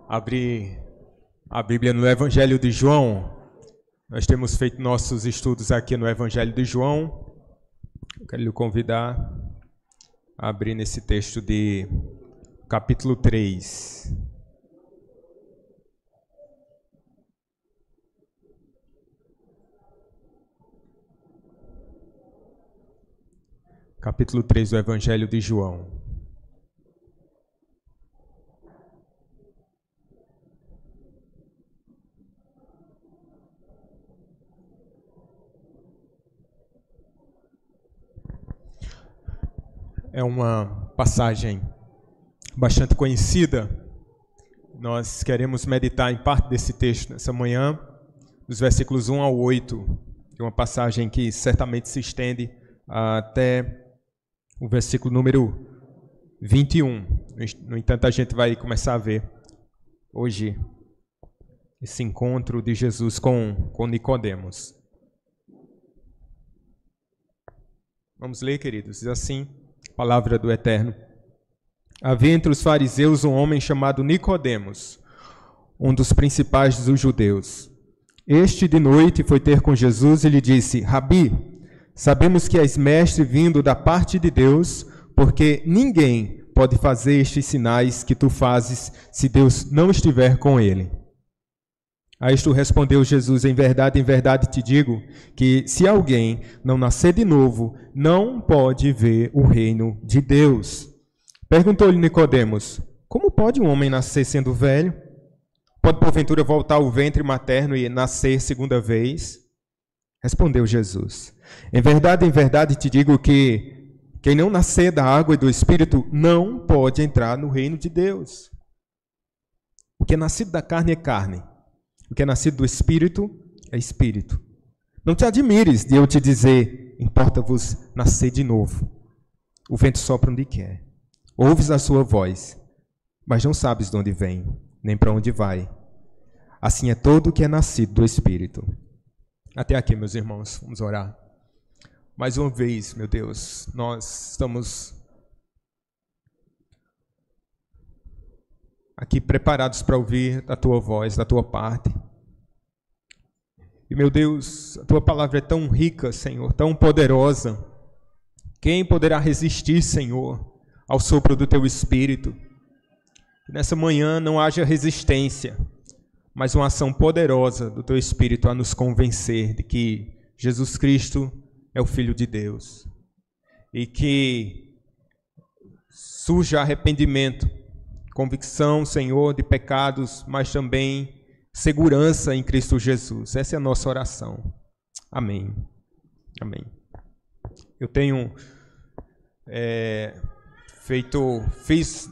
abrir a Bíblia no Evangelho de João. Nós temos feito nossos estudos aqui no Evangelho de João. Eu quero lhe convidar a abrir nesse texto de capítulo 3. Capítulo 3 do Evangelho de João. É uma passagem bastante conhecida. Nós queremos meditar em parte desse texto nessa manhã, dos versículos 1 ao 8. É uma passagem que certamente se estende até o versículo número 21. No entanto, a gente vai começar a ver hoje esse encontro de Jesus com Nicodemos. Vamos ler, queridos. Diz assim: Palavra do Eterno. Havia entre os fariseus um homem chamado Nicodemos, um dos principais dos judeus. Este de noite foi ter com Jesus e lhe disse: Rabi, sabemos que és mestre vindo da parte de Deus, porque ninguém pode fazer estes sinais que tu fazes se Deus não estiver com ele. A isto respondeu Jesus: em verdade te digo, que se alguém não nascer de novo, não pode ver o reino de Deus. Perguntou-lhe Nicodemos: como pode um homem nascer sendo velho? Pode porventura voltar ao ventre materno e nascer segunda vez? Respondeu Jesus: em verdade te digo que quem não nascer da água e do Espírito não pode entrar no reino de Deus. O que é nascido da carne é carne. O que é nascido do Espírito é Espírito. Não te admires de eu te dizer: importa-vos nascer de novo. O vento sopra onde quer. Ouves a sua voz, mas não sabes de onde vem, nem para onde vai. Assim é todo o que é nascido do Espírito. Até aqui, meus irmãos, vamos orar. Mais uma vez, meu Deus, nós estamos aqui preparados para ouvir a Tua voz, da Tua parte. E, meu Deus, a Tua palavra é tão rica, Senhor, tão poderosa. Quem poderá resistir, Senhor, ao sopro do Teu Espírito? Que nessa manhã não haja resistência, mas uma ação poderosa do Teu Espírito a nos convencer de que Jesus Cristo é o Filho de Deus. E que surja arrependimento, convicção, Senhor, de pecados, mas também segurança em Cristo Jesus. Essa é a nossa oração. Amém. Amém. Eu tenho fiz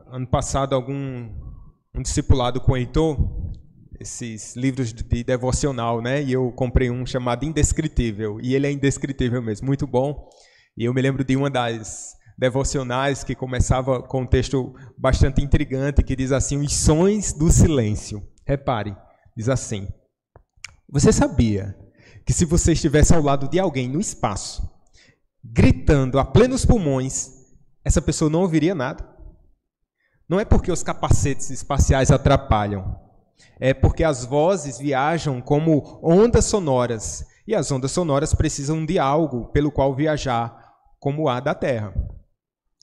ano passado um discipulado com o Heitor, esses livros de devocional, né? E eu comprei um chamado Indescritível, e ele é indescritível mesmo, muito bom. E eu me lembro de uma das devocionais que começava com um texto bastante intrigante, que diz assim: os sons do silêncio. Repare, diz assim: você sabia que se você estivesse ao lado de alguém no espaço, gritando a plenos pulmões, essa pessoa não ouviria nada? Não é porque os capacetes espaciais atrapalham, é porque as vozes viajam como ondas sonoras, e as ondas sonoras precisam de algo pelo qual viajar, como o ar da Terra.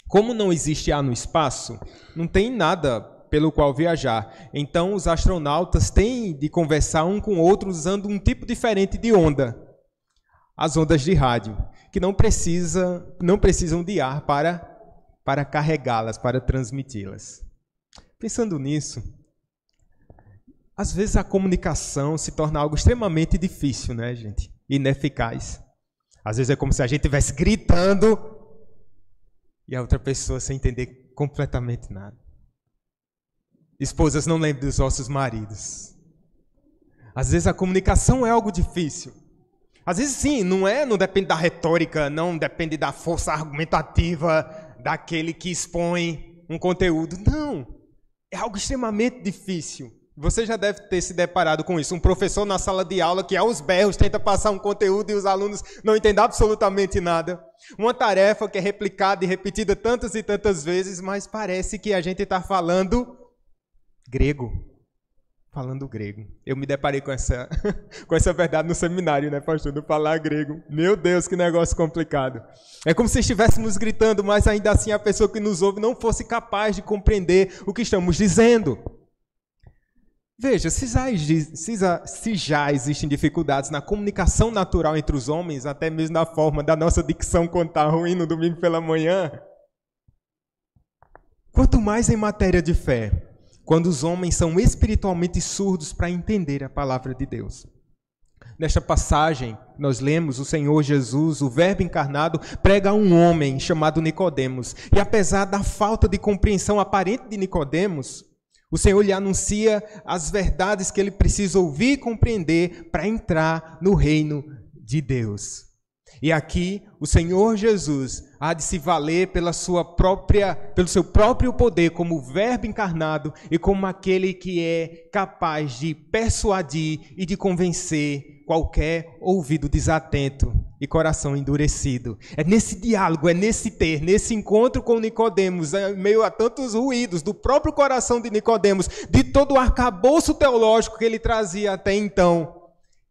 Como não existe ar no espaço, não tem nada pelo qual viajar. Então, os astronautas têm de conversar um com o outro usando um tipo diferente de onda, as ondas de rádio, que não precisam de ar para carregá-las, para transmiti-las. Pensando nisso, às vezes a comunicação se torna algo extremamente difícil, né, gente? Ineficaz. Às vezes é como se a gente estivesse gritando e a outra pessoa sem entender completamente nada. Esposas, não lembrem dos vossos maridos. Às vezes a comunicação é algo difícil. Às vezes sim, não depende da retórica, não depende da força argumentativa daquele que expõe um conteúdo. Não, é algo extremamente difícil. Você já deve ter se deparado com isso. Um professor na sala de aula que aos berros tenta passar um conteúdo e os alunos não entendem absolutamente nada. Uma tarefa que é replicada e repetida tantas e tantas vezes, mas parece que a gente está falando Grego. Falando grego. Eu me deparei com essa, com essa verdade no seminário, né, pastor? Do falar grego. Meu Deus, que negócio complicado. É como se estivéssemos gritando, mas ainda assim a pessoa que nos ouve não fosse capaz de compreender o que estamos dizendo. Veja, se já existem dificuldades na comunicação natural entre os homens, até mesmo na forma da nossa dicção quando está ruim no domingo pela manhã, quanto mais em matéria de fé, quando os homens são espiritualmente surdos para entender a palavra de Deus. Nesta passagem, nós lemos o Senhor Jesus, o Verbo encarnado, prega a um homem chamado Nicodemos. E apesar da falta de compreensão aparente de Nicodemos, o Senhor lhe anuncia as verdades que ele precisa ouvir e compreender para entrar no reino de Deus. E aqui o Senhor Jesus há de se valer pelo seu próprio poder como Verbo encarnado e como aquele que é capaz de persuadir e de convencer qualquer ouvido desatento e coração endurecido. É nesse diálogo, nesse encontro com Nicodemos, em meio a tantos ruídos do próprio coração de Nicodemos, de todo o arcabouço teológico que ele trazia até então,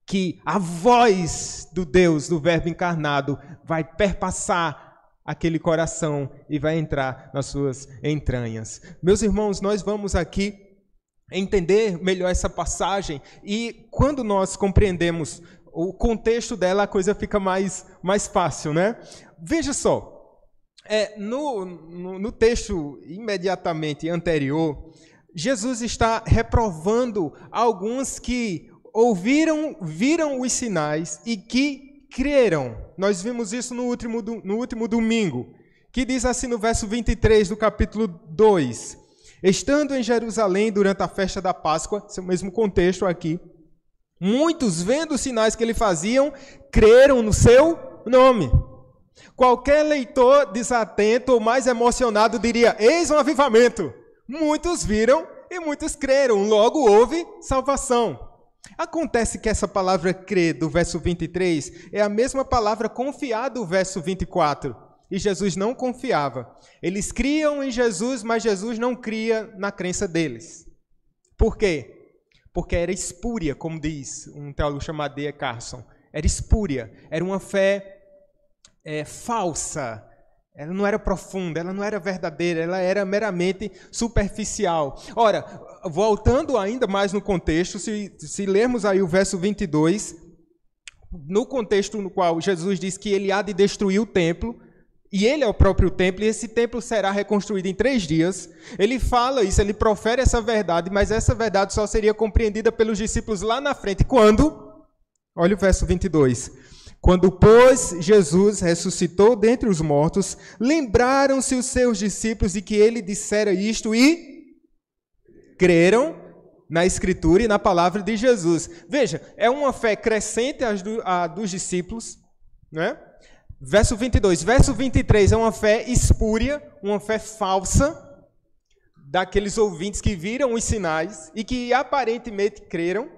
que a voz do Deus, do Verbo encarnado, vai perpassar aquele coração e vai entrar nas suas entranhas. Meus irmãos, nós vamos aqui entender melhor essa passagem e quando nós compreendemos o contexto dela, a coisa fica mais fácil, né? Veja só, no texto imediatamente anterior, Jesus está reprovando alguns que viram os sinais e que creram. Nós vimos isso no último domingo, que diz assim no verso 23 do capítulo 2. Estando em Jerusalém durante a festa da Páscoa, esse é o mesmo contexto aqui, muitos, vendo os sinais que ele faziam, creram no seu nome. Qualquer leitor desatento ou mais emocionado diria, eis um avivamento. Muitos viram e muitos creram, logo houve salvação. Acontece que essa palavra crer do verso 23 é a mesma palavra confiar do verso 24. E Jesus não confiava. Eles criam em Jesus, mas Jesus não cria na crença deles. Por quê? Porque era espúria, como diz um teólogo chamado D. Carson. Era espúria, era uma fé falsa. Ela não era profunda, ela não era verdadeira, ela era meramente superficial. Ora, voltando ainda mais no contexto, se lermos aí o verso 22, no contexto no qual Jesus diz que ele há de destruir o templo, e ele é o próprio templo, e esse templo será reconstruído em 3 dias, ele fala isso, ele profere essa verdade, mas essa verdade só seria compreendida pelos discípulos lá na frente. Quando? Olha o verso 22. Quando, pois, Jesus ressuscitou dentre os mortos, lembraram-se os seus discípulos de que ele dissera isto e creram na Escritura e na palavra de Jesus. Veja, é uma fé crescente a dos discípulos, né? Verso 22. Verso 23 é uma fé espúria, uma fé falsa, daqueles ouvintes que viram os sinais e que aparentemente creram.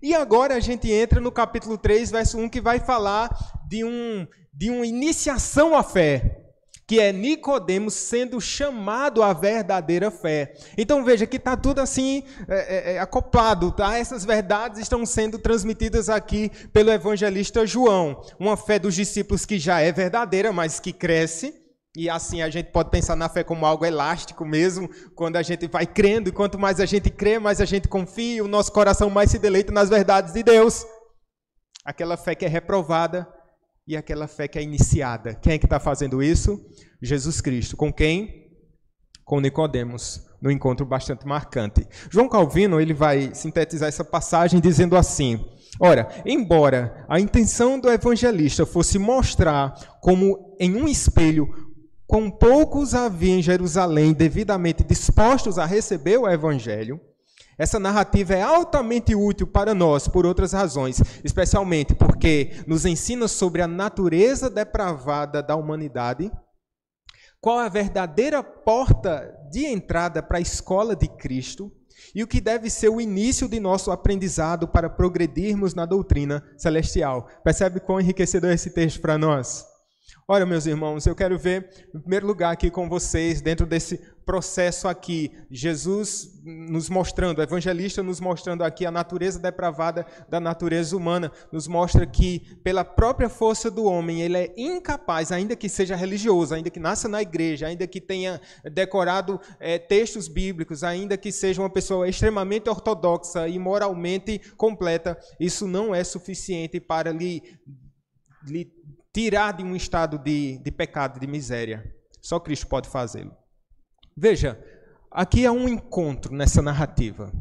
E agora a gente entra no capítulo 3, verso 1, que vai falar de uma iniciação à fé, que é Nicodemos sendo chamado à verdadeira fé. Então veja que está tudo assim acoplado, tá? Essas verdades estão sendo transmitidas aqui pelo evangelista João. Uma fé dos discípulos que já é verdadeira, mas que cresce. E assim a gente pode pensar na fé como algo elástico mesmo, quando a gente vai crendo, e quanto mais a gente crê, mais a gente confia, o nosso coração mais se deleita nas verdades de Deus. Aquela fé que é reprovada e aquela fé que é iniciada. Quem é que está fazendo isso? Jesus Cristo. Com quem? Com Nicodemos, num encontro bastante marcante. João Calvino ele vai sintetizar essa passagem dizendo assim: ora, embora a intenção do evangelista fosse mostrar como em um espelho quão poucos havia em Jerusalém devidamente dispostos a receber o Evangelho, essa narrativa é altamente útil para nós por outras razões, especialmente porque nos ensina sobre a natureza depravada da humanidade, qual a verdadeira porta de entrada para a escola de Cristo e o que deve ser o início de nosso aprendizado para progredirmos na doutrina celestial. Percebe quão enriquecedor é esse texto para nós? Ora, meus irmãos, eu quero ver, em primeiro lugar, aqui com vocês, dentro desse processo aqui, Jesus nos mostrando, o evangelista nos mostrando aqui a natureza depravada da natureza humana, nos mostra que pela própria força do homem, ele é incapaz, ainda que seja religioso, ainda que nasça na igreja, ainda que tenha decorado textos bíblicos, ainda que seja uma pessoa extremamente ortodoxa e moralmente completa, isso não é suficiente para lhe tirar de um estado de pecado, de miséria. Só Cristo pode fazê-lo. Veja, aqui há um encontro nessa narrativa.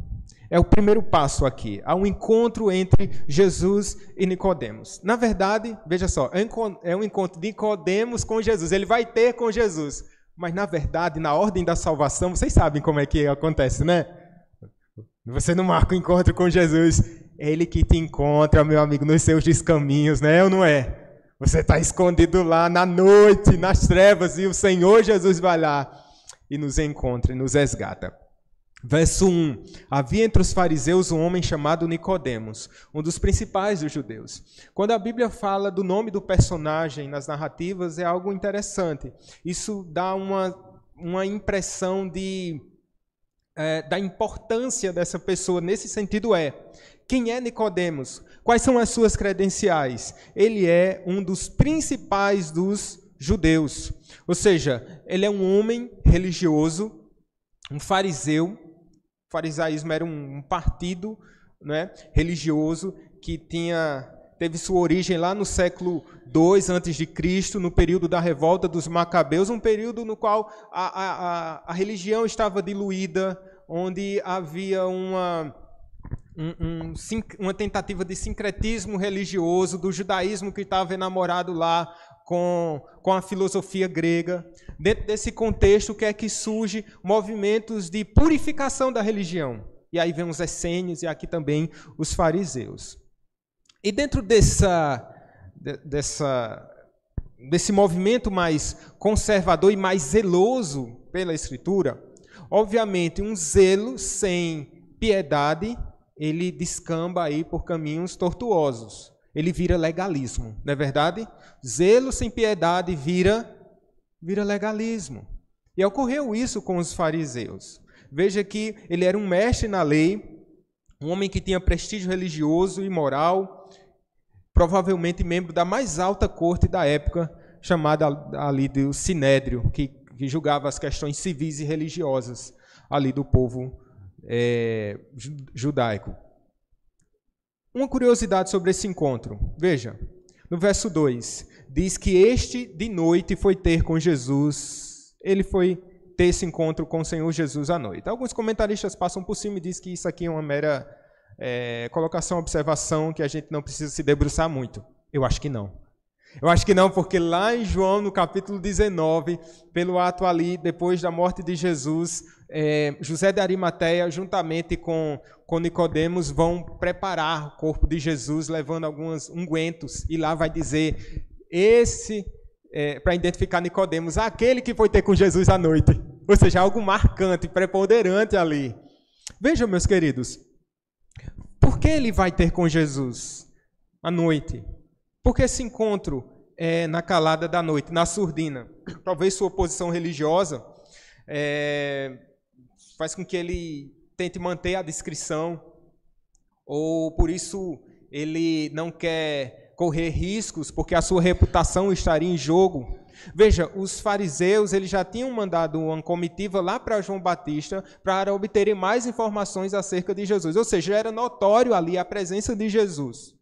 É o primeiro passo aqui. Há um encontro entre Jesus e Nicodemos. Na verdade, veja só, é um encontro de Nicodemos com Jesus. Ele vai ter com Jesus. Mas, na verdade, na ordem da salvação, vocês sabem como é que acontece, né? Você não marca o encontro com Jesus. É Ele que te encontra, meu amigo, nos seus descaminhos, né? Ou não é? Você está escondido lá na noite, nas trevas, e o Senhor Jesus vai lá e nos encontra e nos resgata. Verso 1. Havia entre os fariseus um homem chamado Nicodemos, um dos principais dos judeus. Quando a Bíblia fala do nome do personagem nas narrativas, é algo interessante. Isso dá uma impressão da importância dessa pessoa. Nesse sentido quem é Nicodemos? Quais são as suas credenciais? Ele é um dos principais dos judeus. Ou seja, ele é um homem religioso, um fariseu. O farisaísmo era um partido, né, religioso que teve sua origem lá no século II a.C., no período da revolta dos Macabeus, um período no qual a religião estava diluída, onde havia uma tentativa de sincretismo religioso, do judaísmo que estava enamorado lá com a filosofia grega. Dentro desse contexto, o que é que surge? Movimentos de purificação da religião. E aí vem os essênios e aqui também os fariseus. E dentro desse movimento mais conservador e mais zeloso pela Escritura, obviamente um zelo sem piedade, ele descamba aí por caminhos tortuosos. Ele vira legalismo, não é verdade? Zelo sem piedade vira legalismo. E ocorreu isso com os fariseus. Veja que ele era um mestre na lei, um homem que tinha prestígio religioso e moral, provavelmente membro da mais alta corte da época, chamada ali do Sinédrio, que julgava as questões civis e religiosas ali do povo judaico. Uma curiosidade sobre esse encontro. Veja, no verso 2, diz que este de noite foi ter com Jesus. Ele foi ter esse encontro com o Senhor Jesus à noite. Alguns comentaristas passam por cima e dizem que isso aqui é uma mera colocação, observação, que a gente não precisa se debruçar muito. Eu acho que não. Eu acho que não, porque lá em João, no capítulo 19, pelo ato ali, depois da morte de Jesus, José de Arimateia, juntamente com Nicodemos, vão preparar o corpo de Jesus, levando alguns ungüentos, e lá vai dizer, para identificar Nicodemos, aquele que foi ter com Jesus à noite. Ou seja, algo marcante, preponderante ali. Vejam, meus queridos, por que ele vai ter com Jesus à noite? Porque esse encontro é na calada da noite, na surdina. Talvez sua posição religiosa faz com que ele tente manter a discrição, ou por isso ele não quer correr riscos, porque a sua reputação estaria em jogo. Veja, os fariseus eles já tinham mandado uma comitiva lá para João Batista para obterem mais informações acerca de Jesus. Ou seja, era notório ali a presença de Jesus.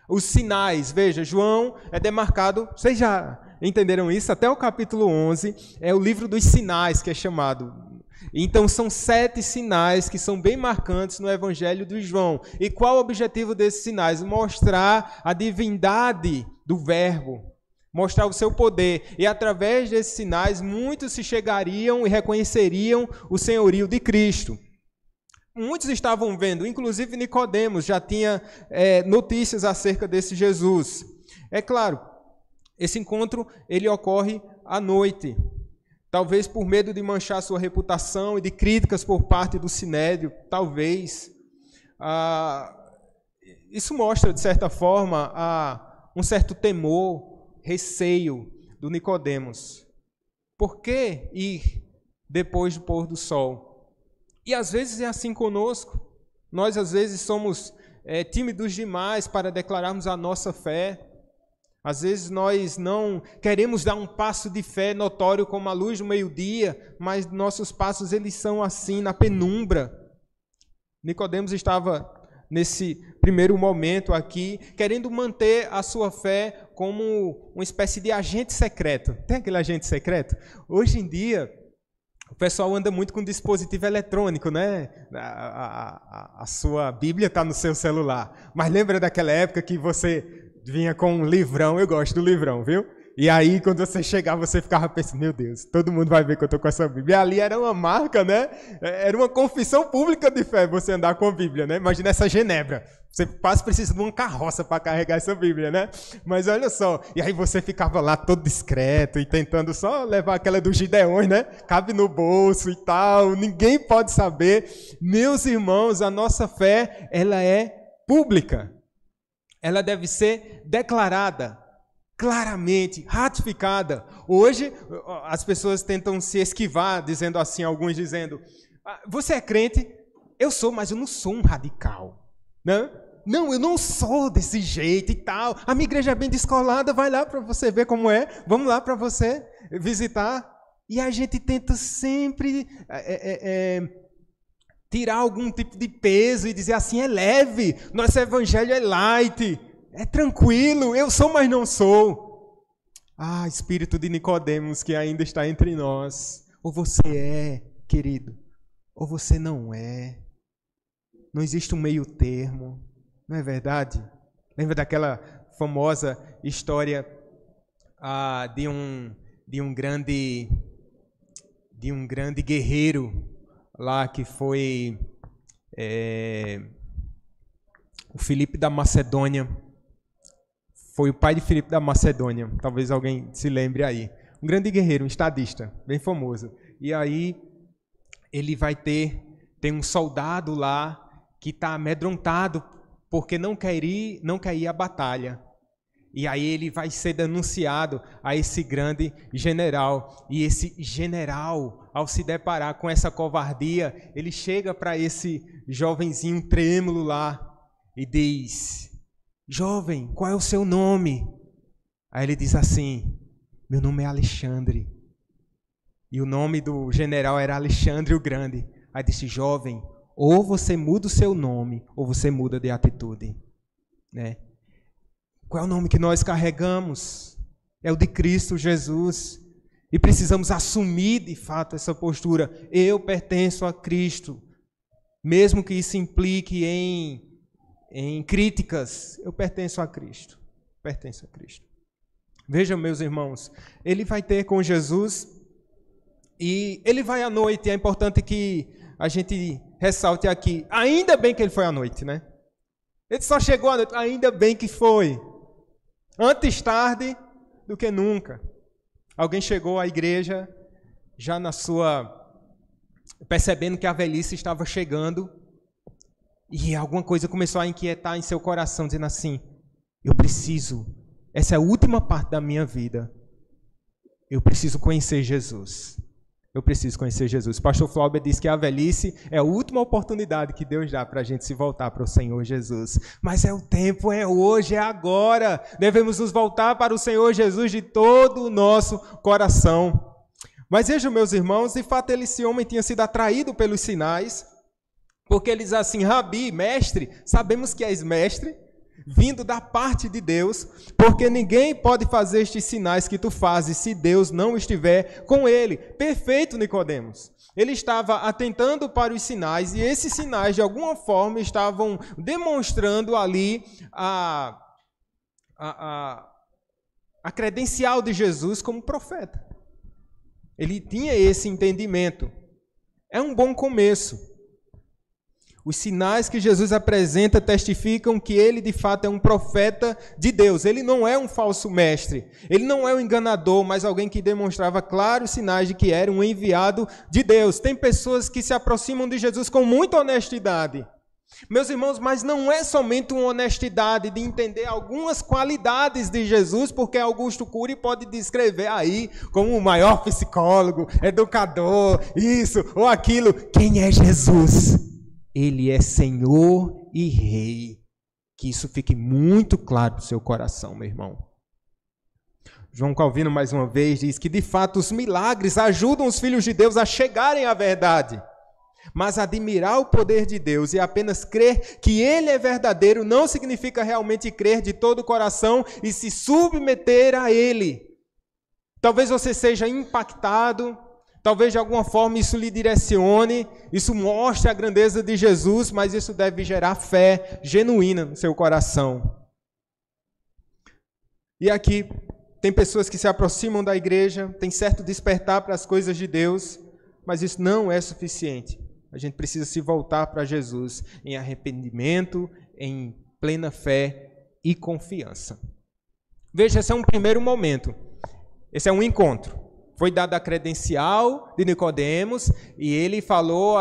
Os sinais, veja, João é demarcado, vocês já entenderam isso? Até o capítulo 11 é o livro dos sinais que é chamado. Então são 7 sinais que são bem marcantes no Evangelho de João. E qual o objetivo desses sinais? Mostrar a divindade do Verbo, mostrar o seu poder. E através desses sinais muitos se chegariam e reconheceriam o senhorio de Cristo. Muitos estavam vendo, inclusive Nicodemos já tinha notícias acerca desse Jesus. É claro, esse encontro ele ocorre à noite, talvez por medo de manchar sua reputação e de críticas por parte do Sinédrio, talvez. Isso mostra, de certa forma, um certo temor, receio do Nicodemos. Por que ir depois do pôr do sol. E às vezes é assim conosco. Nós às vezes somos tímidos demais para declararmos a nossa fé. Às vezes nós não queremos dar um passo de fé notório como a luz do meio-dia, mas nossos passos eles são assim, na penumbra. Nicodemos estava nesse primeiro momento aqui, querendo manter a sua fé como uma espécie de agente secreto. Tem aquele agente secreto? Hoje em dia, o pessoal anda muito com dispositivo eletrônico, né? A sua Bíblia está no seu celular. Mas lembra daquela época que você vinha com um livrão? Eu gosto do livrão, viu? E aí, quando você chegava, você ficava pensando, meu Deus, todo mundo vai ver que eu estou com essa Bíblia. E ali era uma marca, né? Era uma confissão pública de fé você andar com a Bíblia, né? Imagina essa Genebra. Você quase precisa de uma carroça para carregar essa Bíblia, né? Mas olha só, e aí você ficava lá todo discreto e tentando só levar aquela dos Gideões, né? Cabe no bolso e tal, ninguém pode saber. Meus irmãos, a nossa fé, ela é pública. Ela deve ser declarada, claramente, ratificada. Hoje, as pessoas tentam se esquivar, dizendo assim, alguns dizendo, você é crente? Eu sou, mas eu não sou um radical. Né? Não, eu não sou desse jeito e tal. A minha igreja é bem descolada, vai lá para você ver como é. Vamos lá para você visitar. E a gente tenta sempre tirar algum tipo de peso e dizer assim, é leve, nosso evangelho é light, é tranquilo, eu sou, mas não sou. Ah, espírito de Nicodemos que ainda está entre nós. Ou você é, querido, ou você não é. Não existe um meio termo, não é verdade? Lembra daquela famosa história de um grande guerreiro lá que foi o Filipe da Macedônia. Foi o pai de Filipe da Macedônia. Talvez alguém se lembre aí. Um grande guerreiro, um estadista, bem famoso. E aí ele tem um soldado lá que está amedrontado porque não quer ir à batalha. E aí ele vai ser denunciado a esse grande general. E esse general, ao se deparar com essa covardia, ele chega para esse jovenzinho trêmulo lá e diz, jovem, qual é o seu nome? Aí ele diz assim, meu nome é Alexandre. E o nome do general era Alexandre o Grande. Aí disse, jovem, ou você muda o seu nome, ou você muda de atitude. Né? Qual é o nome que nós carregamos? É o de Cristo Jesus. E precisamos assumir, de fato, essa postura. Eu pertenço a Cristo. Mesmo que isso implique em críticas, eu pertenço a Cristo. Pertenço a Cristo. Vejam, meus irmãos, ele vai ter com Jesus e ele vai à noite. É importante que a gente ressalte aqui. Ainda bem que ele foi à noite, né? Ele só chegou à noite. Ainda bem que foi. Antes tarde do que nunca. Alguém chegou à igreja já percebendo que a velhice estava chegando e alguma coisa começou a inquietar em seu coração, dizendo assim, essa é a última parte da minha vida, eu preciso conhecer Jesus. Eu preciso conhecer Jesus. O pastor Flauber diz que a velhice é a última oportunidade que Deus dá para a gente se voltar para o Senhor Jesus. Mas é o tempo, é hoje, é agora. Devemos nos voltar para o Senhor Jesus de todo o nosso coração. Mas vejam, meus irmãos, de fato esse homem tinha sido atraído pelos sinais, porque ele diz assim, Rabi, mestre, sabemos que és mestre, vindo da parte de Deus, porque ninguém pode fazer estes sinais que tu fazes se Deus não estiver com ele. Perfeito, Nicodemos. Ele estava atentando para os sinais e esses sinais, de alguma forma, estavam demonstrando ali a credencial de Jesus como profeta. Ele tinha esse entendimento. É um bom começo. Os sinais que Jesus apresenta testificam que ele, de fato, é um profeta de Deus. Ele não é um falso mestre. Ele não é um enganador, mas alguém que demonstrava claros sinais de que era um enviado de Deus. Tem pessoas que se aproximam de Jesus com muita honestidade, Meus irmãos, mas não é somente uma honestidade de entender algumas qualidades de Jesus, porque Augusto Cury pode descrever aí como o maior psicólogo, educador, isso ou aquilo. Quem é Jesus? Ele é Senhor e Rei. Que isso fique muito claro no seu coração, meu irmão. João Calvino, mais uma vez, diz que, de fato, os milagres ajudam os filhos de Deus a chegarem à verdade. Mas admirar o poder de Deus e apenas crer que Ele é verdadeiro não significa realmente crer de todo o coração e se submeter a Ele. Talvez você seja impactado, talvez de alguma forma isso lhe direcione, isso mostre a grandeza de Jesus, mas isso deve gerar fé genuína no seu coração. E aqui tem pessoas que se aproximam da igreja, tem certo despertar para as coisas de Deus, mas isso não é suficiente. A gente precisa se voltar para Jesus em arrependimento, em plena fé e confiança. Veja, esse é um primeiro momento. Esse é um encontro. Foi dada a credencial de Nicodemos e ele falou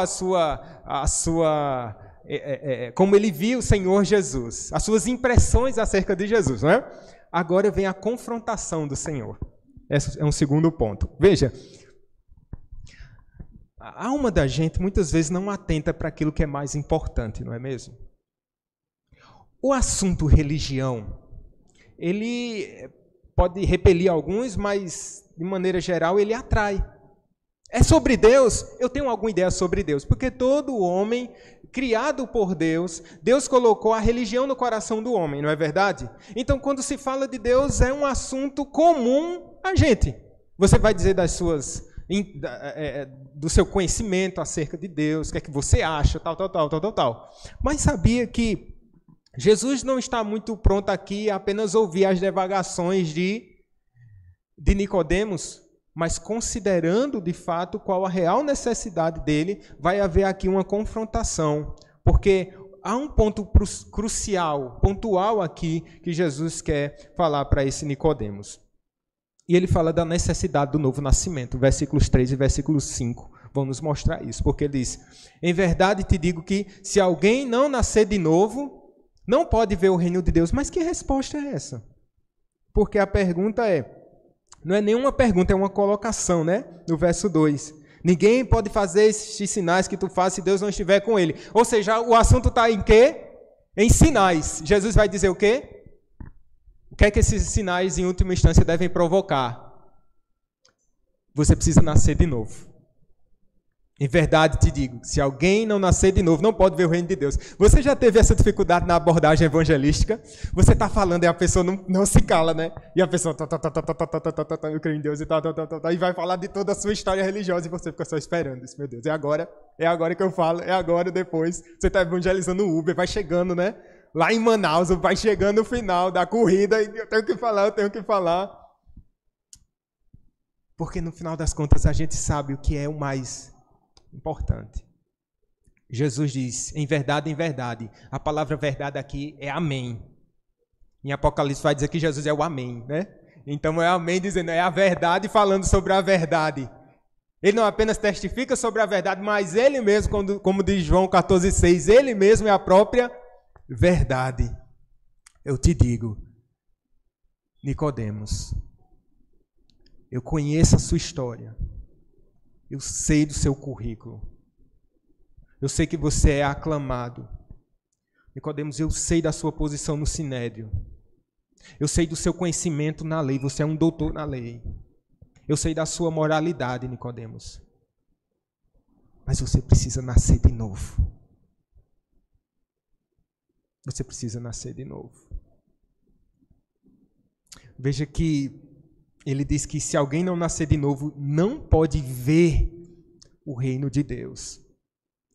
como ele viu o Senhor Jesus, as suas impressões acerca de Jesus, não é? Agora vem a confrontação do Senhor. Esse é um segundo ponto. Veja, a alma da gente muitas vezes não atenta para aquilo que é mais importante, não é mesmo? O assunto religião, ele pode repelir alguns, mas de maneira geral ele atrai. É sobre Deus? Eu tenho alguma ideia sobre Deus, porque todo homem criado por Deus, Deus colocou a religião no coração do homem, não é verdade? Então, quando se fala de Deus, é um assunto comum a gente. Você vai dizer do seu conhecimento acerca de Deus, o que é que você acha, tal. Mas sabia que Jesus não está muito pronto aqui a apenas ouvir as divagações de Nicodemos, mas considerando de fato qual a real necessidade dele, vai haver aqui uma confrontação, porque há um ponto crucial, pontual aqui, que Jesus quer falar para esse Nicodemos. E ele fala da necessidade do novo nascimento. Versículos 3 e versículos 5 vão nos mostrar isso. Porque ele diz, em verdade te digo que se alguém não nascer de novo, não pode ver o reino de Deus. Mas que resposta é essa? Porque a pergunta não é nenhuma pergunta, é uma colocação, né? No verso 2. Ninguém pode fazer esses sinais que tu fazes se Deus não estiver com ele. Ou seja, o assunto está em quê? Em sinais. Jesus vai dizer o quê? O que é que esses sinais, em última instância, devem provocar? Você precisa nascer de novo. Em verdade te digo, se alguém não nascer de novo, não pode ver o reino de Deus. Você já teve essa dificuldade na abordagem evangelística? Você está falando e a pessoa não se cala, né? E a pessoa, eu creio em Deus e vai falar de toda a sua história religiosa e você fica só esperando isso, meu Deus. É agora que eu falo, é agora, depois. Você está evangelizando o Uber, vai chegando, né? Lá em Manaus, vai chegando o final da corrida e eu tenho que falar. Porque no final das contas a gente sabe o que é o mais importante. Jesus diz, em verdade, a palavra verdade aqui é amém. Em Apocalipse vai dizer que Jesus é o amém, né? Então é amém dizendo, é a verdade falando sobre a verdade. Ele não apenas testifica sobre a verdade, mas ele mesmo, como diz João 14,6, ele mesmo é a própria verdade. Eu te digo, Nicodemos, eu conheço a sua história. Eu sei do seu currículo. Eu sei que você é aclamado. Nicodemos, eu sei da sua posição no Sinédrio. Eu sei do seu conhecimento na lei. Você é um doutor na lei. Eu sei da sua moralidade, Nicodemos. Mas você precisa nascer de novo. Você precisa nascer de novo. Veja que ele diz que se alguém não nascer de novo, não pode ver o reino de Deus.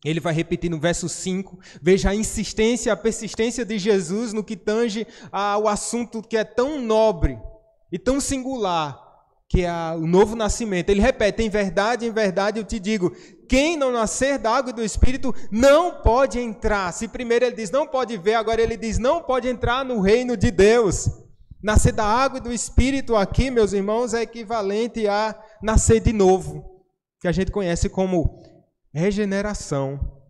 Ele vai repetir no verso 5, veja a insistência, a persistência de Jesus no que tange ao assunto que é tão nobre e tão singular, que é o novo nascimento. Ele repete, em verdade eu te digo, quem não nascer da água e do Espírito não pode entrar. Se primeiro ele diz não pode ver, agora ele diz não pode entrar no reino de Deus. Nascer da água e do Espírito aqui, meus irmãos, é equivalente a nascer de novo, que a gente conhece como regeneração.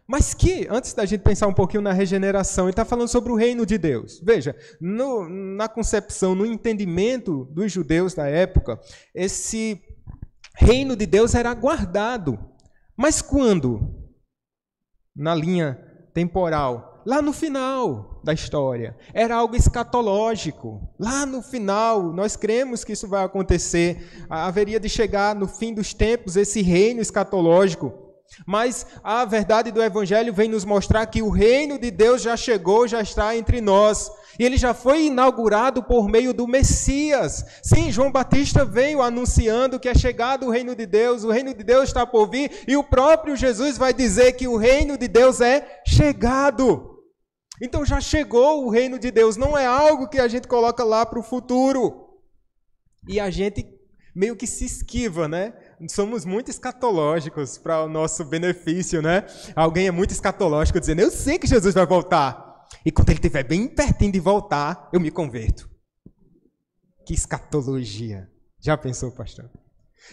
Mas que, antes da gente pensar um pouquinho na regeneração, ele está falando sobre o reino de Deus. Veja, na concepção, no entendimento dos judeus da época, esse reino de Deus era guardado. Mas quando? Na linha temporal, lá no final da história. Era algo escatológico. Lá no final, nós cremos que isso vai acontecer. Haveria de chegar no fim dos tempos esse reino escatológico. Mas a verdade do Evangelho vem nos mostrar que o reino de Deus já chegou, já está entre nós. E ele já foi inaugurado por meio do Messias. Sim, João Batista veio anunciando que é chegado o reino de Deus está por vir, e o próprio Jesus vai dizer que o reino de Deus é chegado. Então já chegou o reino de Deus, não é algo que a gente coloca lá para o futuro. E a gente meio que se esquiva, né? Somos muito escatológicos para o nosso benefício, né? Alguém é muito escatológico dizendo, eu sei que Jesus vai voltar. E quando ele estiver bem pertinho de voltar, eu me converto. Que escatologia. Já pensou, pastor?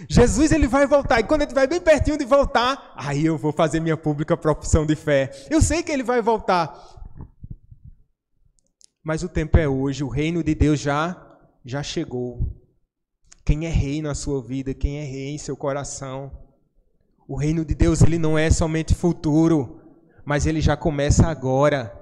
Jesus, ele vai voltar. E quando ele estiver bem pertinho de voltar, aí eu vou fazer minha pública profissão de fé. Eu sei que ele vai voltar. Mas o tempo é hoje. O reino de Deus já chegou. Quem é rei na sua vida, quem é rei em seu coração. O reino de Deus, ele não é somente futuro, mas ele já começa agora,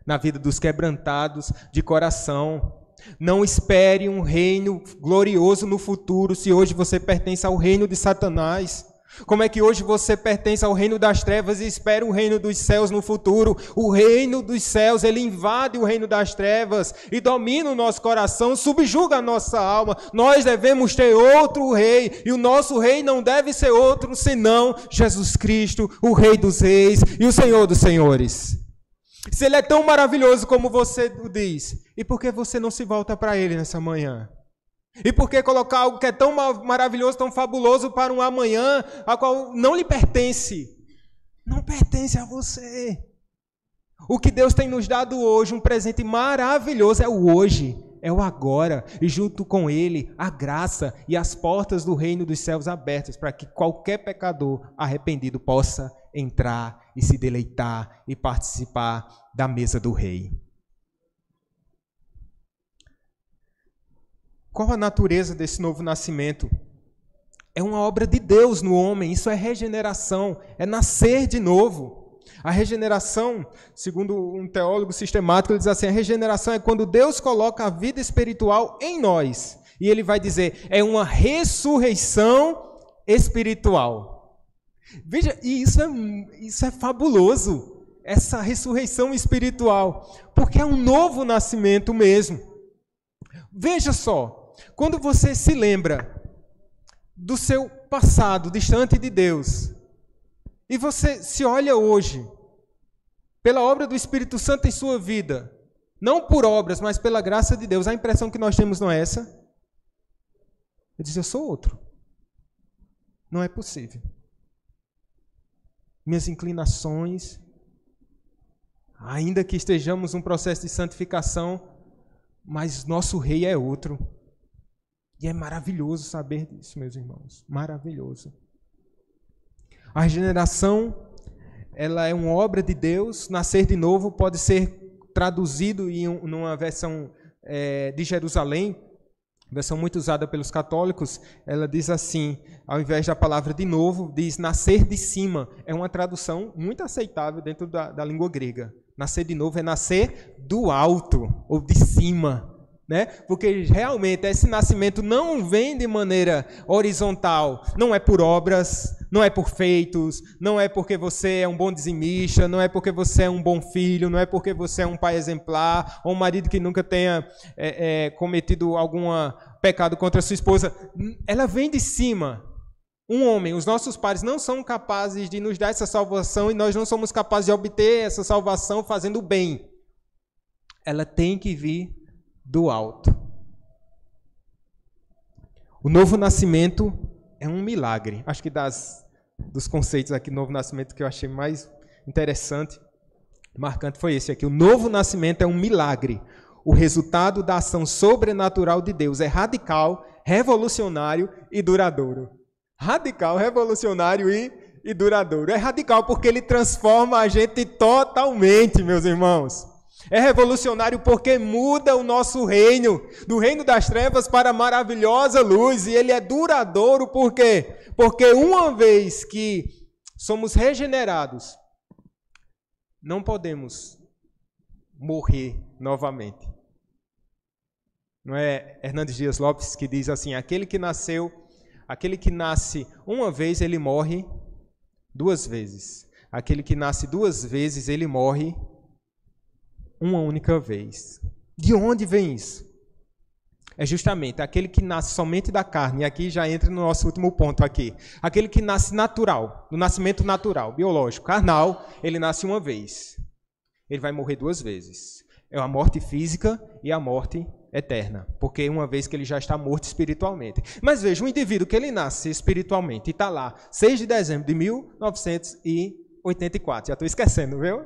na vida dos quebrantados de coração. Não espere um reino glorioso no futuro, se hoje você pertence ao reino de Satanás. Como é que hoje você pertence ao reino das trevas e espera o reino dos céus no futuro? O reino dos céus, ele invade o reino das trevas e domina o nosso coração, subjuga a nossa alma. Nós devemos ter outro rei, e o nosso rei não deve ser outro senão Jesus Cristo, o Rei dos reis e o Senhor dos senhores. Se ele é tão maravilhoso como você o diz, e por que você não se volta para ele nessa manhã? E por que colocar algo que é tão maravilhoso, tão fabuloso para um amanhã, a qual não lhe pertence? Não pertence a você. O que Deus tem nos dado hoje, um presente maravilhoso, é o hoje, é o agora. E junto com ele, a graça e as portas do reino dos céus abertas, para que qualquer pecador arrependido possa entrar e se deleitar e participar da mesa do rei. Qual a natureza desse novo nascimento? É uma obra de Deus no homem, isso é regeneração, é nascer de novo. A regeneração, segundo um teólogo sistemático, ele diz assim, a regeneração é quando Deus coloca a vida espiritual em nós. E ele vai dizer, é uma ressurreição espiritual. Veja, e isso é fabuloso, essa ressurreição espiritual, porque é um novo nascimento mesmo. Veja só, quando você se lembra do seu passado distante de Deus, e você se olha hoje, pela obra do Espírito Santo em sua vida, não por obras, mas pela graça de Deus, a impressão que nós temos não é essa? Eu disse, eu sou outro. Não é possível. Minhas inclinações, ainda que estejamos num processo de santificação, mas nosso rei é outro. E é maravilhoso saber disso, meus irmãos. Maravilhoso. A regeneração, ela é uma obra de Deus. Nascer de novo pode ser traduzido numa versão de Jerusalém, versão muito usada pelos católicos. Ela diz assim, ao invés da palavra de novo, diz nascer de cima. É uma tradução muito aceitável dentro da língua grega. Nascer de novo é nascer do alto, ou de cima. Né? Porque realmente esse nascimento não vem de maneira horizontal, não é por obras, não é por feitos, não é porque você é um bom dizimista, não é porque você é um bom filho, não é porque você é um pai exemplar, ou um marido que nunca tenha cometido algum pecado contra a sua esposa. Ela vem de cima. Um homem, os nossos pais não são capazes de nos dar essa salvação e nós não somos capazes de obter essa salvação fazendo o bem. Ela tem que vir do alto. O novo nascimento é um milagre. Acho que dos conceitos aqui do novo nascimento que eu achei mais interessante, marcante foi esse aqui. O novo nascimento é um milagre. O resultado da ação sobrenatural de Deus é radical, revolucionário e duradouro. Radical, revolucionário e duradouro. É radical porque ele transforma a gente totalmente, meus irmãos. É revolucionário porque muda o nosso reino, do reino das trevas para a maravilhosa luz. E ele é duradouro por quê? Porque uma vez que somos regenerados, não podemos morrer novamente. Não é Hernandes Dias Lopes que diz assim: aquele que nasce uma vez, ele morre 2 vezes. Aquele que nasce 2 vezes, ele morre uma única vez. De onde vem isso? É justamente aquele que nasce somente da carne, e aqui já entra no nosso último ponto aqui. Aquele que nasce natural, do nascimento natural, biológico, carnal, ele nasce uma vez. Ele vai morrer 2 vezes. É a morte física e a morte eterna, porque uma vez que ele já está morto espiritualmente. Mas veja, um indivíduo que ele nasce espiritualmente e está lá, 6 de dezembro de 1984, já estou esquecendo, viu?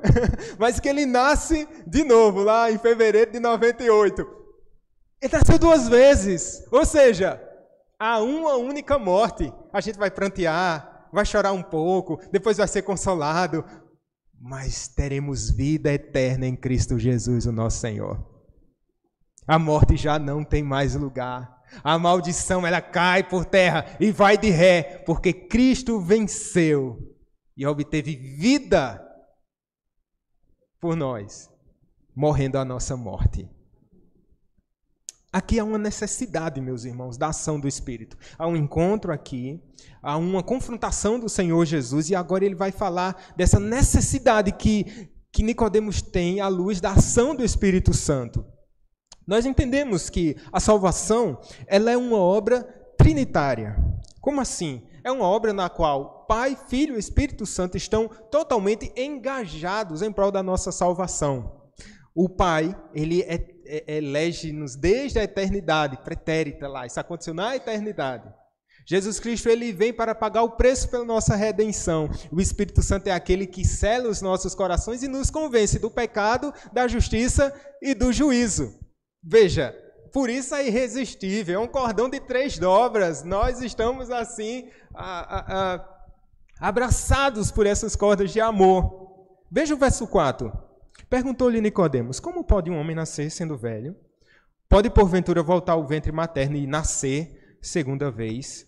Mas que ele nasce de novo, lá em fevereiro de 98. Ele nasceu 2 vezes, ou seja, há uma única morte. A gente vai prantear, vai chorar um pouco, depois vai ser consolado, mas teremos vida eterna em Cristo Jesus, o nosso Senhor. A morte já não tem mais lugar. A maldição, ela cai por terra e vai de ré, porque Cristo venceu e obteve vida por nós, morrendo a nossa morte. Aqui há uma necessidade, meus irmãos, da ação do Espírito. Há um encontro aqui, há uma confrontação do Senhor Jesus, e agora ele vai falar dessa necessidade que Nicodemos tem à luz da ação do Espírito Santo. Nós entendemos que a salvação, ela é uma obra trinitária. Como assim? É uma obra na qual Pai, Filho e Espírito Santo estão totalmente engajados em prol da nossa salvação. O Pai, ele elege-nos desde a eternidade, pretérita lá, isso aconteceu na eternidade. Jesus Cristo, ele vem para pagar o preço pela nossa redenção. O Espírito Santo é aquele que sela os nossos corações e nos convence do pecado, da justiça e do juízo. Veja, por isso é irresistível, é um cordão de 3 dobras. Nós estamos assim, abraçados por essas cordas de amor. Veja o verso 4. Perguntou-lhe Nicodemos: como pode um homem nascer sendo velho? Pode porventura voltar ao ventre materno e nascer segunda vez?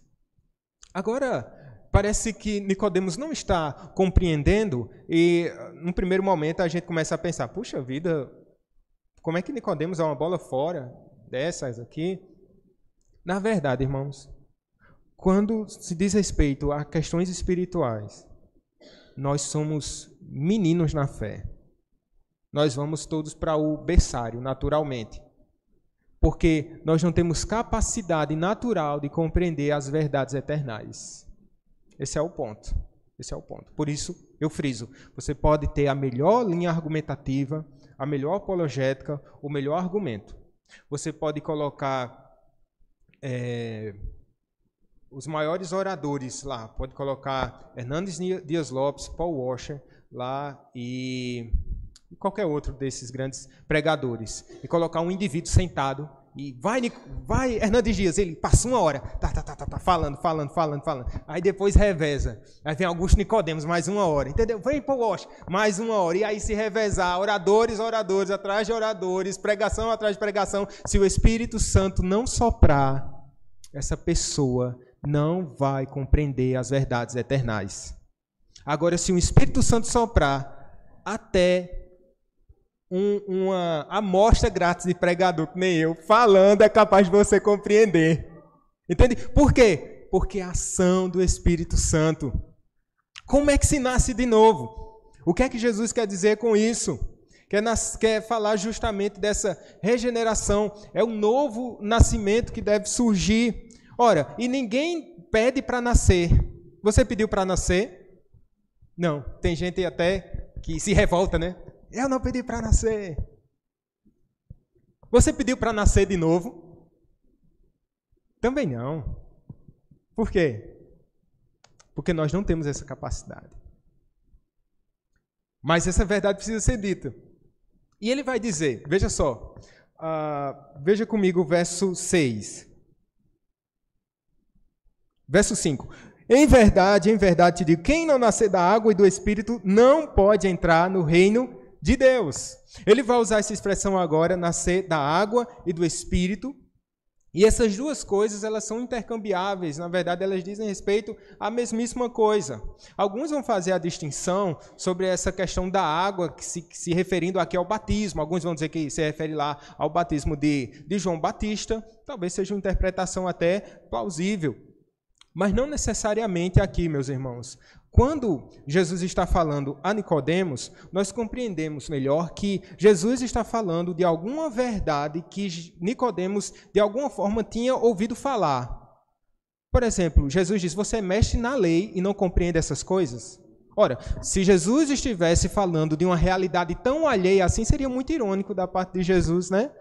Agora, parece que Nicodemos não está compreendendo e, num primeiro momento, a gente começa a pensar: puxa vida, como é que Nicodemos é uma bola fora dessas aqui? Na verdade, irmãos, quando se diz respeito a questões espirituais, nós somos meninos na fé. Nós vamos todos para o berçário, naturalmente. Porque nós não temos capacidade natural de compreender as verdades eternais. Esse é o ponto. Esse é o ponto. Por isso, eu friso, você pode ter a melhor linha argumentativa, a melhor apologética, o melhor argumento. Você pode colocar os maiores oradores lá, pode colocar Hernandes Dias Lopes, Paul Washer lá e qualquer outro desses grandes pregadores, e colocar um indivíduo sentado e vai Hernandes Dias, ele passa 1 hora, falando, aí depois reveza, aí vem Augusto Nicodemos, mais 1 hora, entendeu? Vem Paul Washer, mais 1 hora, e aí se revezar, oradores atrás de oradores, pregação atrás de pregação. Se o Espírito Santo não soprar, essa pessoa não vai compreender as verdades eternais. Agora, se o Espírito Santo soprar, até uma amostra grátis de pregador, que nem eu, falando, é capaz de você compreender. Entende? Por quê? Porque a ação do Espírito Santo. Como é que se nasce de novo? O que é que Jesus quer dizer com isso? Quer falar justamente dessa regeneração. É um novo nascimento que deve surgir. Ora, e ninguém pede para nascer. Você pediu para nascer? Não. Tem gente até que se revolta, né? Eu não pedi para nascer. Você pediu para nascer de novo? Também não. Por quê? Porque nós não temos essa capacidade. Mas essa verdade precisa ser dita. E ele vai dizer, veja só, veja comigo o verso 6. Verso 5. Em verdade te digo, quem não nascer da água e do Espírito não pode entrar no reino de Deus. Ele vai usar essa expressão agora, nascer da água e do Espírito. E essas duas coisas, elas são intercambiáveis. Na verdade, elas dizem respeito à mesmíssima coisa. Alguns vão fazer a distinção sobre essa questão da água, que se referindo aqui ao batismo. Alguns vão dizer que se refere lá ao batismo de João Batista. Talvez seja uma interpretação até plausível. Mas não necessariamente aqui, meus irmãos. Quando Jesus está falando a Nicodemos, nós compreendemos melhor que Jesus está falando de alguma verdade que Nicodemos, de alguma forma, tinha ouvido falar. Por exemplo, Jesus diz, você mexe na lei e não compreende essas coisas? Ora, se Jesus estivesse falando de uma realidade tão alheia assim, seria muito irônico da parte de Jesus, né?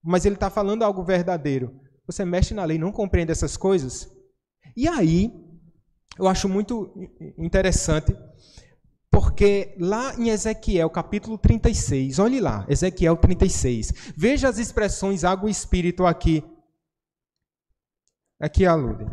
Mas ele está falando algo verdadeiro. Você mexe na lei e não compreende essas coisas? E aí, eu acho muito interessante, porque lá em Ezequiel, capítulo 36, olhe lá, Ezequiel 36, veja as expressões água e espírito aqui. Aqui aludem.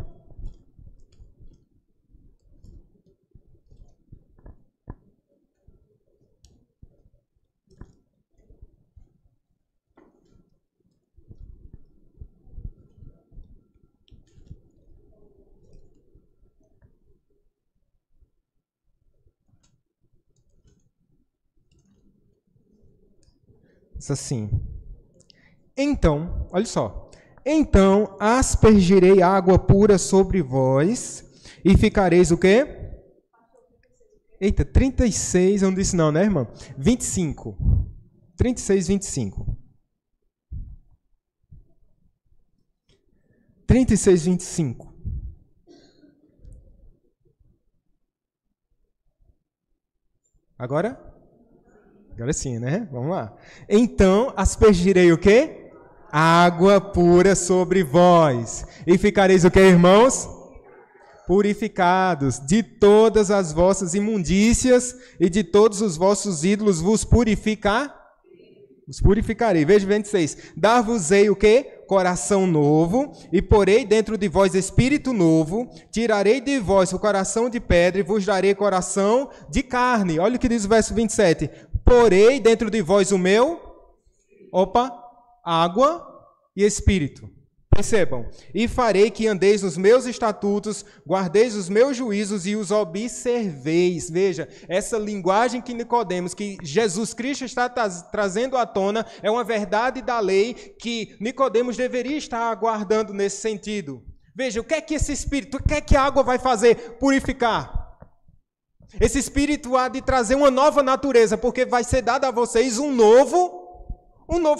Assim. Então, olha só. Então aspergirei água pura sobre vós e ficareis o quê? Eita, 36, eu não disse não, né, irmã? 25. 36, 25. 36, 25. Agora? Agora sim, né? Vamos lá. Então aspergirei o quê? Água pura sobre vós. E ficareis o quê, irmãos? Purificados. De todas as vossas imundícias e de todos os vossos ídolos vos purificarei. Veja 26. Dar-vos-ei o quê? Coração novo, e porei dentro de vós espírito novo, tirarei de vós o coração de pedra e vos darei coração de carne. Olha o que diz o verso 27. Porei dentro de vós o meu, água e espírito. Percebam. E farei que andeis nos meus estatutos, guardeis os meus juízos e os observeis. Veja, essa linguagem que Nicodemos, que Jesus Cristo está trazendo à tona, é uma verdade da lei que Nicodemos deveria estar aguardando nesse sentido. Veja, o que é que esse espírito, o que é que a água vai fazer? Purificar. Esse espírito há de trazer uma nova natureza, porque vai ser dado a vocês um novo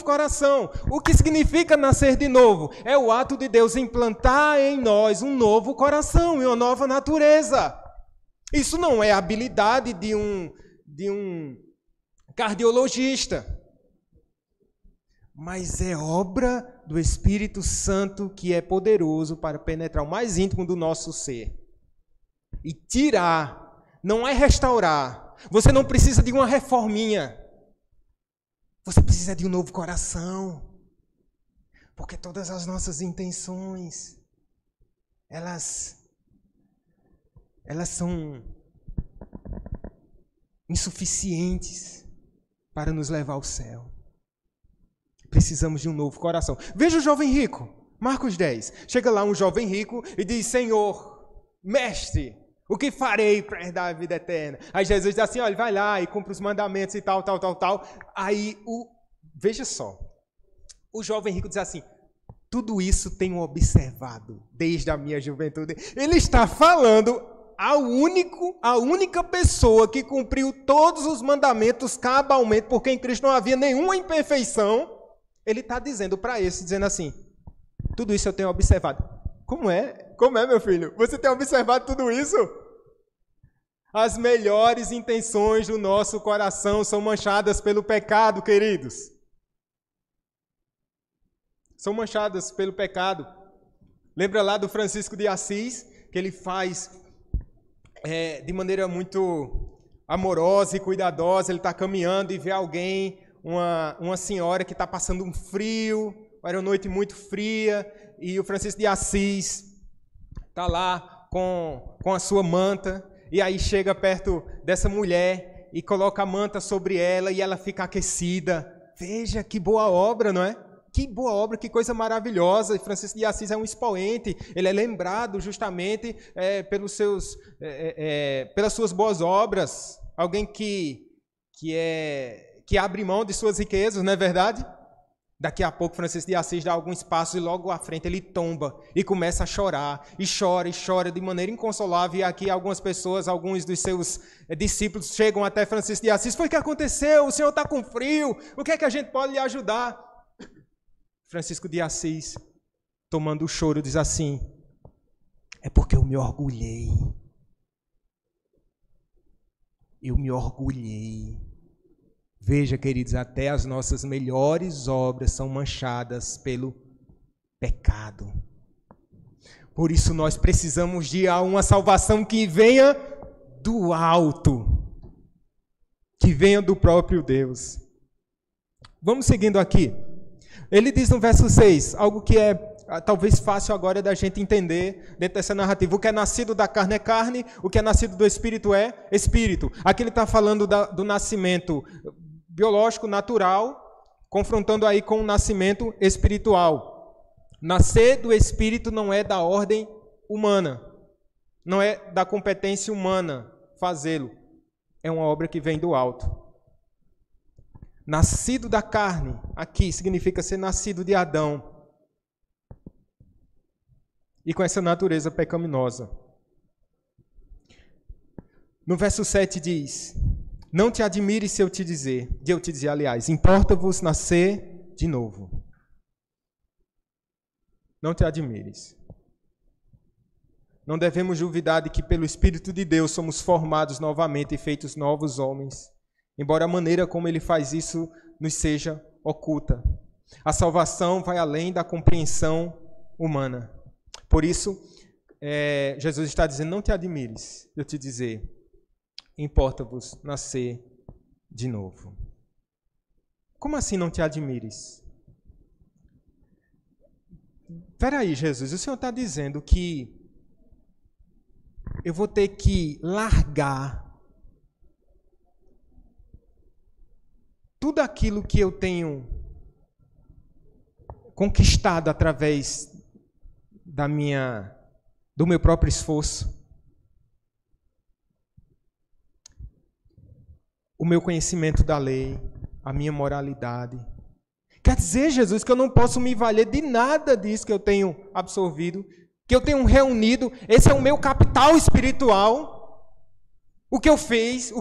coração. O que significa nascer de novo? É o ato de Deus implantar em nós um novo coração e uma nova natureza. Isso não é habilidade de um cardiologista, mas é obra do Espírito Santo, que é poderoso para penetrar o mais íntimo do nosso ser e tirar. Não é restaurar. Você não precisa de uma reforminha. Você precisa de um novo coração. Porque todas as nossas intenções, elas são insuficientes para nos levar ao céu. Precisamos de um novo coração. Veja o jovem rico, Marcos 10. Chega lá um jovem rico e diz, Senhor, mestre, o que farei para herdar a vida eterna? Aí Jesus diz assim, olha, vai lá e cumpre os mandamentos e tal. Aí, veja só, o jovem rico diz assim, tudo isso tenho observado desde a minha juventude. Ele está falando a única pessoa que cumpriu todos os mandamentos cabalmente, porque em Cristo não havia nenhuma imperfeição. Ele está dizendo para esse, dizendo assim, tudo isso eu tenho observado. Como é, meu filho? Você tem observado tudo isso? As melhores intenções do nosso coração são manchadas pelo pecado, queridos. São manchadas pelo pecado. Lembra lá do Francisco de Assis, que ele faz de maneira muito amorosa e cuidadosa, ele está caminhando e vê alguém, uma senhora que está passando um frio, era uma noite muito fria, e o Francisco de Assis está lá com a sua manta, e aí chega perto dessa mulher e coloca a manta sobre ela e ela fica aquecida. Veja que boa obra, não é? Que boa obra, que coisa maravilhosa. E Francisco de Assis é um expoente, ele é lembrado justamente pelas suas boas obras. Alguém que abre mão de suas riquezas, não é verdade? Daqui a pouco Francisco de Assis dá alguns passos e logo à frente ele tomba e começa a chorar, e chora de maneira inconsolável. E aqui algumas pessoas, alguns dos seus discípulos chegam até Francisco de Assis: foi o que aconteceu? O senhor está com frio, o que é que a gente pode lhe ajudar? Francisco de Assis, tomando o choro, diz assim: é porque eu me orgulhei. Eu me orgulhei. Veja, queridos, até as nossas melhores obras são manchadas pelo pecado. Por isso nós precisamos de uma salvação que venha do alto, que venha do próprio Deus. Vamos seguindo aqui. Ele diz no verso 6, algo que é talvez fácil agora da gente entender dentro dessa narrativa. O que é nascido da carne é carne, o que é nascido do Espírito é Espírito. Aqui ele está falando do nascimento biológico, natural, confrontando aí com o nascimento espiritual. Nascer do Espírito não é da ordem humana, não é da competência humana fazê-lo. É uma obra que vem do alto. Nascido da carne, aqui significa ser nascido de Adão. E com essa natureza pecaminosa. No verso 7 diz: não te admires se eu te dizer, aliás, importa-vos nascer de novo. Não te admires. Não devemos duvidar de que pelo Espírito de Deus somos formados novamente e feitos novos homens, embora a maneira como ele faz isso nos seja oculta. A salvação vai além da compreensão humana. Por isso, Jesus está dizendo: não te admires de eu te dizer, importa-vos nascer de novo. Como assim não te admires? Espera aí, Jesus, o Senhor está dizendo que eu vou ter que largar tudo aquilo que eu tenho conquistado através do meu próprio esforço, o meu conhecimento da lei, a minha moralidade. Quer dizer, Jesus, que eu não posso me valer de nada disso que eu tenho absorvido, que eu tenho reunido. Esse é o meu capital espiritual. O que eu fiz,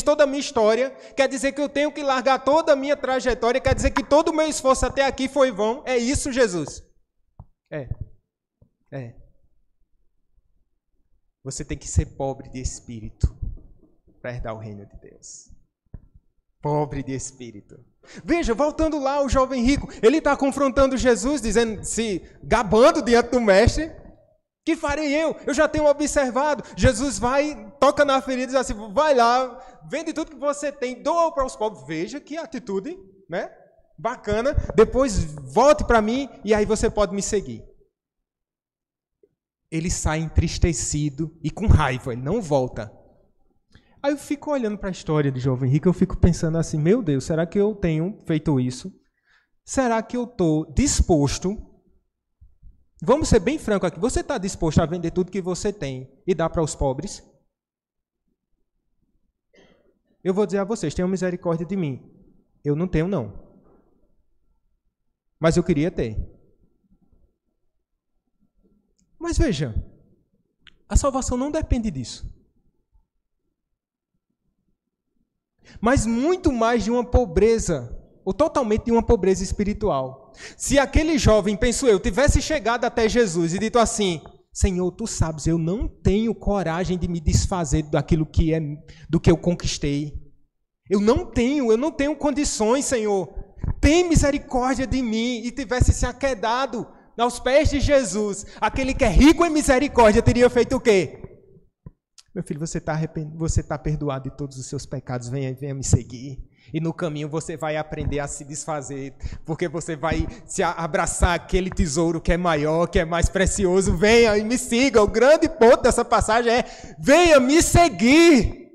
toda a minha história, quer dizer que eu tenho que largar toda a minha trajetória, quer dizer que todo o meu esforço até aqui foi vão. É isso, Jesus? É. Você tem que ser pobre de espírito para herdar o reino de Deus. Pobre de espírito. Veja, voltando lá, o jovem rico, ele está confrontando Jesus, dizendo, se gabando diante do mestre: que farei eu? Eu já tenho observado. Jesus vai, toca na ferida e diz assim: vai lá, vende tudo que você tem, doa para os pobres. Veja que atitude, né? Bacana. Depois volte para mim e aí você pode me seguir. Ele sai entristecido e com raiva, ele não volta. Aí eu fico olhando para a história de jovem rico, eu fico pensando assim: meu Deus, será que eu tenho feito isso? Será que eu estou disposto? Vamos ser bem franco aqui. Você está disposto a vender tudo que você tem e dar para os pobres? Eu vou dizer a vocês: tenham misericórdia de mim. Eu não tenho, não. Mas eu queria ter. Mas veja, a salvação não depende disso. Mas muito mais de uma pobreza, ou totalmente de uma pobreza espiritual. Se aquele jovem, penso eu, tivesse chegado até Jesus e dito assim: Senhor, tu sabes, eu não tenho coragem de me desfazer do que eu conquistei. Eu não tenho condições, Senhor. Tem misericórdia de mim. E tivesse se aquedado aos pés de Jesus, aquele que é rico em misericórdia teria feito o quê? Meu filho, você está perdoado de todos os seus pecados, venha me seguir. E no caminho você vai aprender a se desfazer, porque você vai se abraçar aquele tesouro que é maior, que é mais precioso. Venha e me siga. O grande ponto dessa passagem é: venha me seguir,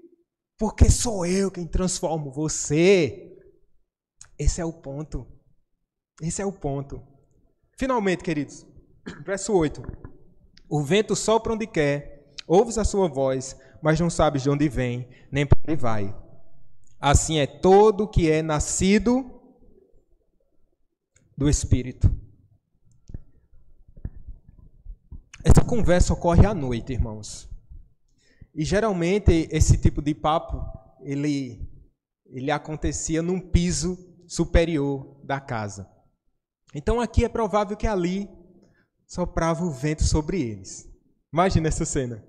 porque sou eu quem transformo você. Esse é o ponto. Esse é o ponto. Finalmente, queridos, verso 8. O vento sopra onde quer, ouves a sua voz, mas não sabes de onde vem, nem para onde vai. Assim é todo que é nascido do Espírito. Essa conversa ocorre à noite, irmãos. E geralmente esse tipo de papo, ele acontecia num piso superior da casa. Então aqui é provável que ali soprava o vento sobre eles. Imagina essa cena.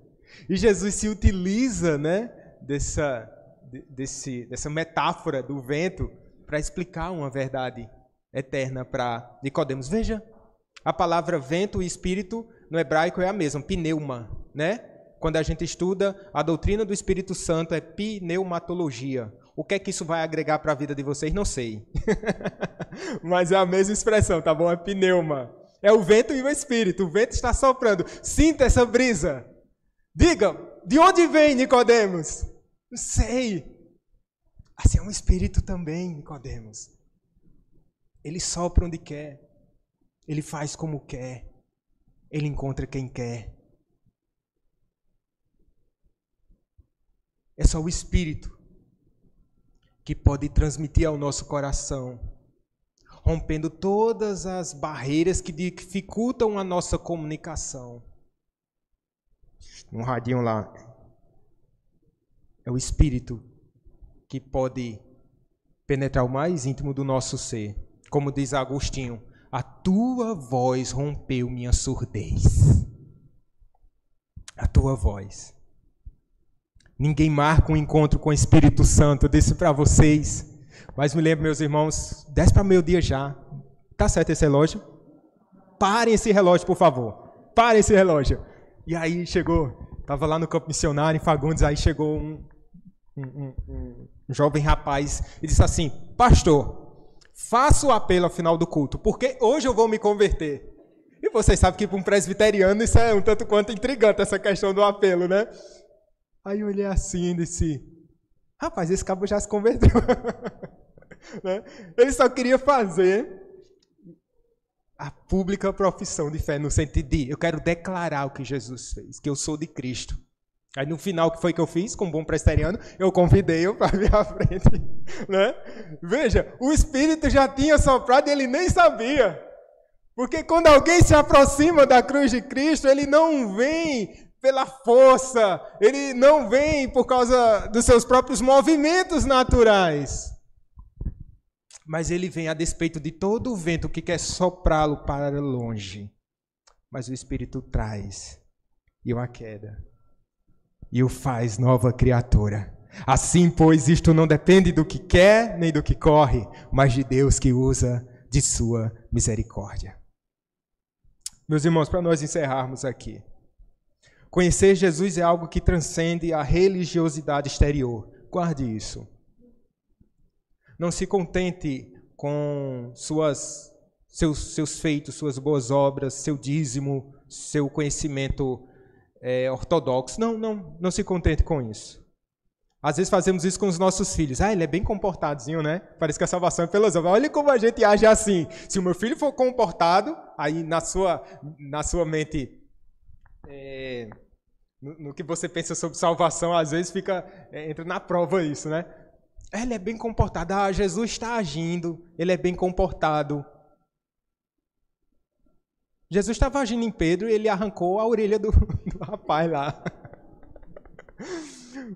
E Jesus se utiliza, né, dessa metáfora do vento para explicar uma verdade eterna para Nicodemos. Veja, a palavra vento e espírito no hebraico é a mesma, pneuma, né? Quando a gente estuda a doutrina do Espírito Santo é pneumatologia. O que é que isso vai agregar para a vida de vocês? Não sei. Mas é a mesma expressão, tá bom? É pneuma. É o vento e o espírito. O vento está soprando. Sinta essa brisa. Diga, de onde vem, Nicodemos? Não sei. Assim é um espírito também, Nicodemos. Ele sopra onde quer. Ele faz como quer. Ele encontra quem quer. É só o Espírito que pode transmitir ao nosso coração, rompendo todas as barreiras que dificultam a nossa comunicação. Um radinho lá. É o Espírito que pode penetrar o mais íntimo do nosso ser. Como diz Agostinho, a tua voz rompeu minha surdez. A tua voz. Ninguém marca um encontro com o Espírito Santo. Eu disse para vocês. Mas me lembro, meus irmãos, 10 para meio-dia já. Tá certo esse relógio? Parem esse relógio, por favor. Parem esse relógio. E aí chegou, estava lá no campo missionário, em Fagundes, aí chegou um jovem rapaz e disse assim: pastor, faça o apelo ao final do culto, porque hoje eu vou me converter. E vocês sabem que para um presbiteriano isso é um tanto quanto intrigante, essa questão do apelo, né? Aí eu olhei assim e disse: rapaz, esse cabo já se converteu. Né? Ele só queria fazer a pública profissão de fé, no sentido de: eu quero declarar o que Jesus fez, que eu sou de Cristo. Aí no final, o que foi que eu fiz? Como bom presbiteriano, eu convidei-o para vir à frente. Né? Veja, o Espírito já tinha soprado e ele nem sabia. Porque quando alguém se aproxima da cruz de Cristo, ele não vem pela força, ele não vem por causa dos seus próprios movimentos naturais. Mas ele vem a despeito de todo o vento que quer soprá-lo para longe. Mas o Espírito traz e o aqueda e o faz nova criatura. Assim, pois, isto não depende do que quer nem do que corre, mas de Deus que usa de sua misericórdia. Meus irmãos, para nós encerrarmos aqui, conhecer Jesus é algo que transcende a religiosidade exterior. Guarde isso. Não se contente com seus feitos, suas boas obras, seu dízimo, seu conhecimento ortodoxo. Não se contente com isso. Às vezes fazemos isso com os nossos filhos. Ele é bem comportadozinho, né? Parece que a salvação é pelas obras. Olha como a gente age assim. Se o meu filho for comportado, aí na sua mente, no que você pensa sobre salvação, às vezes entra na prova isso, né? Ele é bem comportado. Jesus está agindo. Ele é bem comportado. Jesus estava agindo em Pedro e ele arrancou a orelha do rapaz lá.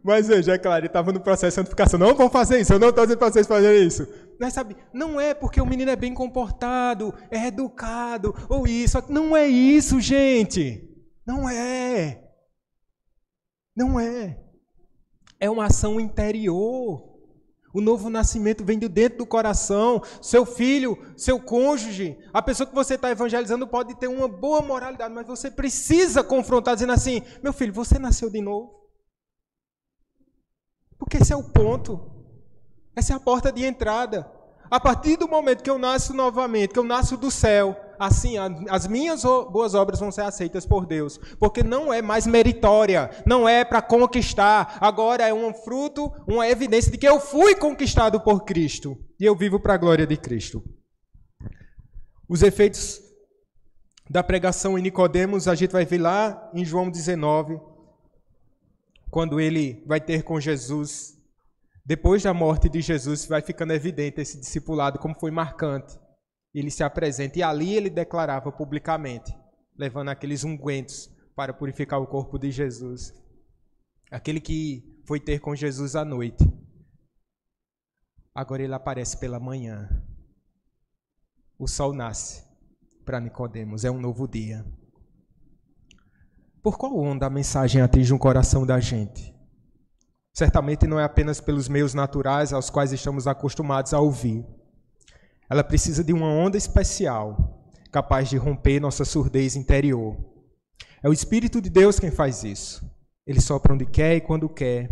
Mas veja, é claro, ele estava no processo de santificação. Não vão fazer isso, eu não estou dizendo para vocês fazerem isso. Mas sabe, não é porque o menino é bem comportado, é educado, ou isso. Não é isso, gente. Não é. Não é. É uma ação interior. O novo nascimento vem de dentro do coração. Seu filho, seu cônjuge, a pessoa que você está evangelizando pode ter uma boa moralidade, mas você precisa confrontar dizendo assim: meu filho, você nasceu de novo. Porque esse é o ponto. Essa é a porta de entrada. A partir do momento que eu nasço novamente, que eu nasço do céu, assim, as minhas boas obras vão ser aceitas por Deus. Porque não é mais meritória, não é para conquistar. Agora é um fruto, uma evidência de que eu fui conquistado por Cristo. E eu vivo para a glória de Cristo. Os efeitos da pregação em Nicodemos, a gente vai ver lá em João 19, quando ele vai ter com Jesus. Depois da morte de Jesus, vai ficando evidente esse discipulado, como foi marcante. Ele se apresenta e ali ele declarava publicamente, levando aqueles ungüentos para purificar o corpo de Jesus. Aquele que foi ter com Jesus à noite. Agora ele aparece pela manhã. O sol nasce para Nicodemos, é um novo dia. Por qual onda a mensagem atinge o coração da gente? Certamente não é apenas pelos meios naturais aos quais estamos acostumados a ouvir. Ela precisa de uma onda especial, capaz de romper nossa surdez interior. É o Espírito de Deus quem faz isso. Ele sopra onde quer e quando quer,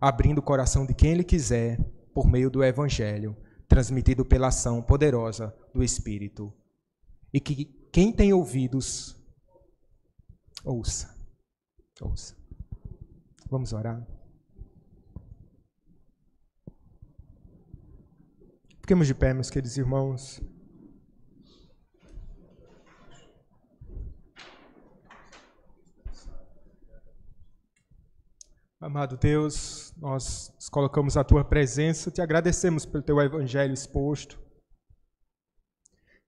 abrindo o coração de quem Ele quiser, por meio do Evangelho, transmitido pela ação poderosa do Espírito. E que quem tem ouvidos, ouça. Ouça. Vamos orar? Fiquemos de pé, meus queridos irmãos. Amado Deus, nós nos colocamos à Tua presença, te agradecemos pelo Teu Evangelho exposto,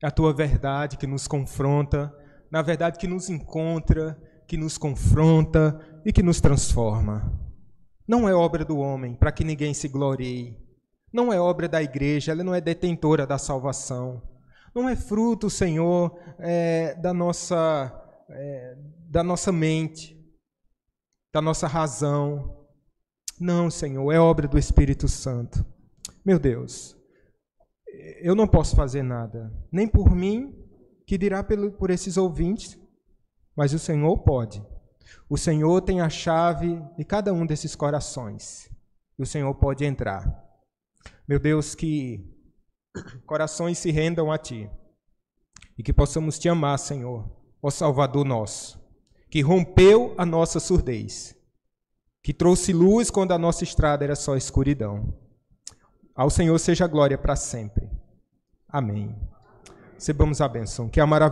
a Tua verdade que nos confronta, na verdade que nos encontra, que nos confronta e que nos transforma. Não é obra do homem, para que ninguém se glorie. Não é obra da igreja, ela não é detentora da salvação. Não é fruto, Senhor, da nossa mente, da nossa razão. Não, Senhor, é obra do Espírito Santo. Meu Deus, eu não posso fazer nada, nem por mim, que dirá por esses ouvintes, mas o Senhor pode. O Senhor tem a chave de cada um desses corações. E o Senhor pode entrar. Meu Deus, que corações se rendam a Ti e que possamos Te amar, Senhor, ó Salvador nosso, que rompeu a nossa surdez, que trouxe luz quando a nossa estrada era só escuridão. Ao Senhor seja a glória para sempre. Amém. Recebamos a bênção, que é a maravilha.